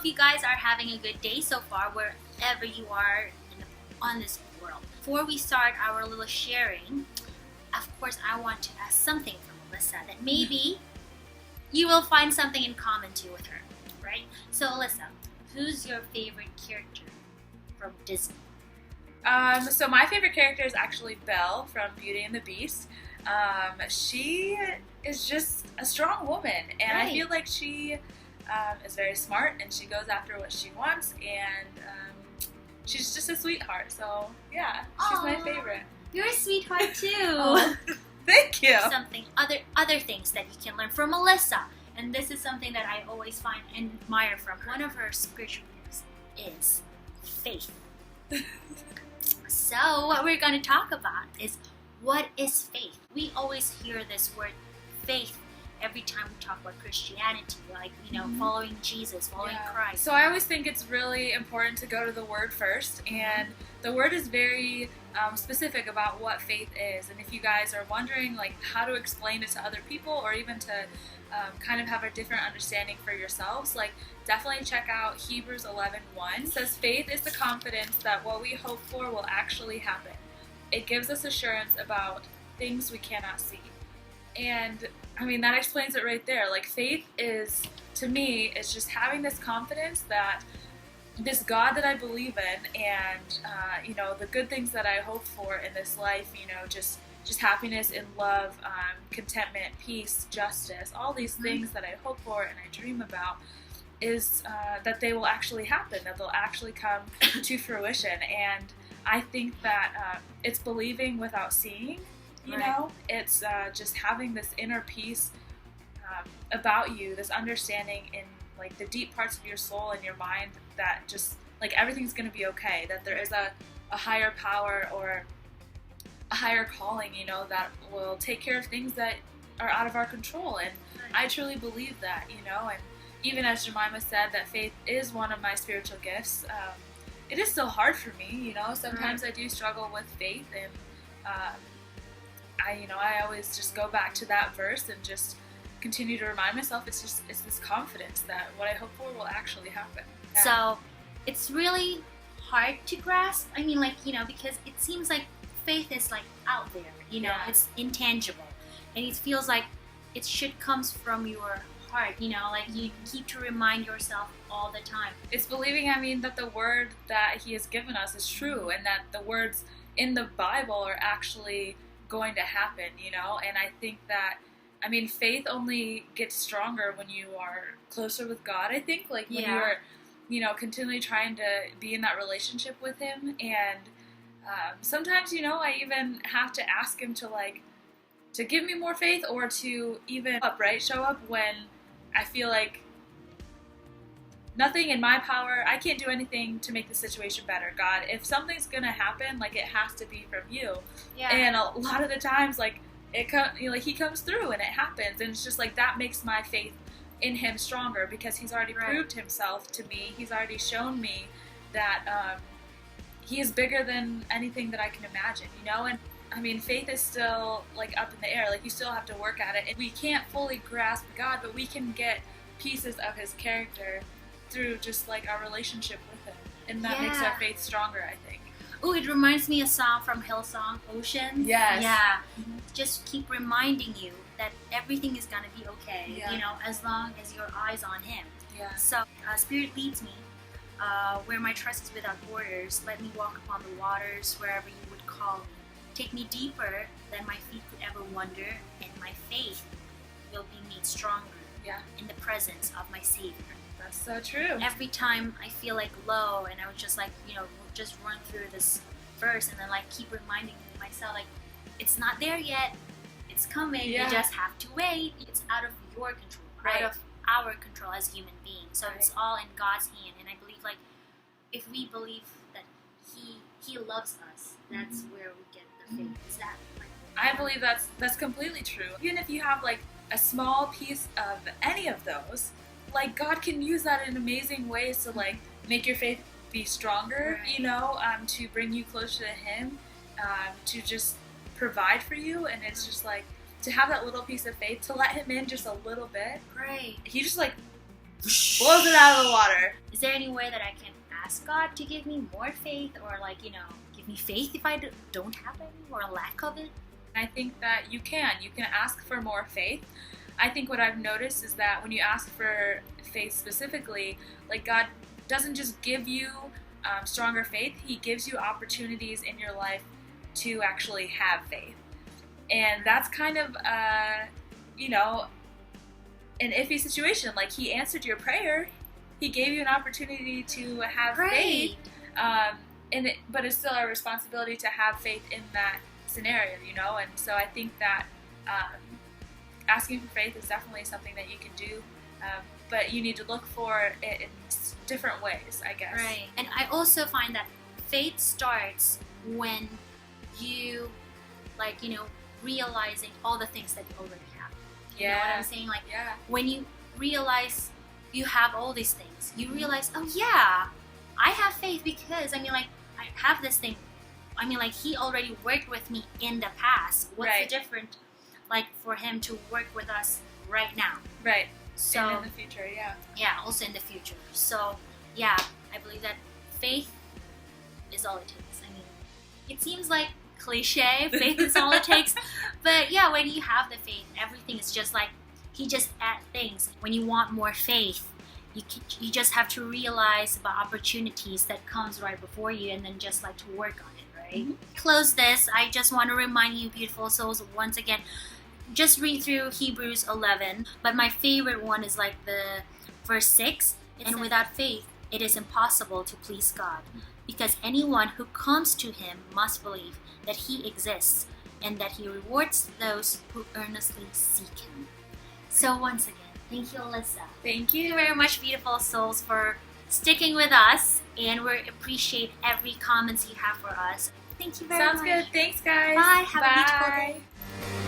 if you guys are having a good day so far, wherever you are on this world. Before we start our little sharing, of course, I want to ask something from Alyssa that maybe you will find something in common too with her, right? So, Alyssa, who's your favorite character from Disney? So my favorite character is actually Belle from Beauty and the Beast. She is just a strong woman, and Right. I feel like she is very smart, and she goes after what she wants, and she's just a sweetheart. So yeah, she's my Aw. favorite. You're a sweetheart too. Oh, thank you. Something other things that you can learn from Alyssa, and this is something that I always find and admire from her. One of her spiritual gifts is faith. So what we're going to talk about is, what is faith? We always hear this word faith every time we talk about Christianity, like, following Jesus, following Christ. So I always think it's really important to go to the Word first, and the Word is very specific about what faith is. And if you guys are wondering like how to explain it to other people, or even to kind of have a different understanding for yourselves, like definitely check out Hebrews 11:1. It says, faith is the confidence that what we hope for will actually happen. It gives us assurance about things we cannot see. And I mean, that explains it right there. Like, faith is, to me, is just having this confidence that this God that I believe in, and the good things that I hope for in this life, just happiness and love, contentment, peace, justice, all these things that I hope for and I dream about, is that they will actually happen, that they'll actually come to fruition. And I think that it's believing without seeing. It's just having this inner peace about you, this understanding in like the deep parts of your soul and your mind that just like everything's going to be okay, that there is a higher power or a higher calling, that will take care of things that are out of our control. And I truly believe that, and even as Jemima said, that faith is one of my spiritual gifts. It is still hard for me, sometimes I do struggle with faith, and I always just go back to that verse and just continue to remind myself it's this confidence that what I hope for will actually happen. Yeah. So it's really hard to grasp. I mean, because it seems like faith is like out there, it's intangible, and it feels like it should comes from your heart, like you keep to remind yourself all the time. It's believing, that the word that He has given us is true, and that the words in the Bible are actually going to happen, and I think that, faith only gets stronger when you are closer with God. I think, like, when you are, continually trying to be in that relationship with Him, and sometimes, I even have to ask Him to give me more faith, or to even show up when I feel like nothing in my power, I can't do anything to make the situation better. God, if something's gonna happen, like, it has to be from you. Yeah. And a lot of the times, like, He comes through and it happens, and it's just like that makes my faith in Him stronger, because He's already proved Himself to me. He's already shown me that He is bigger than anything that I can imagine, And faith is still like up in the air. Like, you still have to work at it. And we can't fully grasp God, but we can get pieces of His character through just like our relationship with Him, and that makes our faith stronger, I think. Oh, it reminds me of a song from Hillsong, Oceans. Yes. Yeah. Just keep reminding you that everything is gonna be okay. As long as your eyes on Him. Yeah. So Spirit leads me where my trust is without borders. Let me walk upon the waters wherever you would call me. Take me deeper than my feet could ever wander, and my faith will be made stronger in the presence of my Savior. That's so true. Every time I feel like low, and I would just just run through this verse, and then keep reminding myself, it's not there yet, it's coming, you just have to wait. It's out of your control, out of our control as human beings. So it's all in God's hand, and I believe if we believe that He loves us, that's where we get the faith. Is that I believe that's completely true. Even if you have a small piece of any of those, God can use that in amazing ways to make your faith be stronger, to bring you closer to Him, to just provide for you. And it's just to have that little piece of faith, to let Him in just a little bit. Right. He just blows it out of the water. Is there any way that I can ask God to give me more faith, or give me faith if I don't have any, or a lack of it? I think that you can ask for more faith. I think what I've noticed is that when you ask for faith specifically, like God doesn't just give you stronger faith, He gives you opportunities in your life to actually have faith. And that's kind of, an iffy situation. Like, He answered your prayer, He gave you an opportunity to have faith, but it's still our responsibility to have faith in that scenario, and so I think that asking for faith is definitely something that you can do, but you need to look for it in different ways, I guess. Right. And I also find that faith starts when you, realizing all the things that you already have. You know what I'm saying? When you realize you have all these things, you realize, oh yeah, I have faith because, I have this thing. He already worked with me in the past. What's the difference, for Him to work with us right now? Right. So, and in the future, Yeah, also in the future. So, yeah, I believe that faith is all it takes. It seems like cliche, faith is all it takes. But yeah, when you have the faith, everything is just He just adds things. When you want more faith, you just have to realize about opportunities that comes right before you, and then just to work on it, right? Mm-hmm. Close this. I just want to remind you, beautiful souls, once again, just read through Hebrews 11. But my favorite one is the verse 6. And without faith, it is impossible to please God, because anyone who comes to Him must believe that He exists and that He rewards those who earnestly seek Him. So once again, thank you, Alyssa. Thank you very much, beautiful souls, for sticking with us, and we appreciate every comments you have for us. Thank you very much. Sounds good. Thanks, guys. Bye. Have a beautiful day.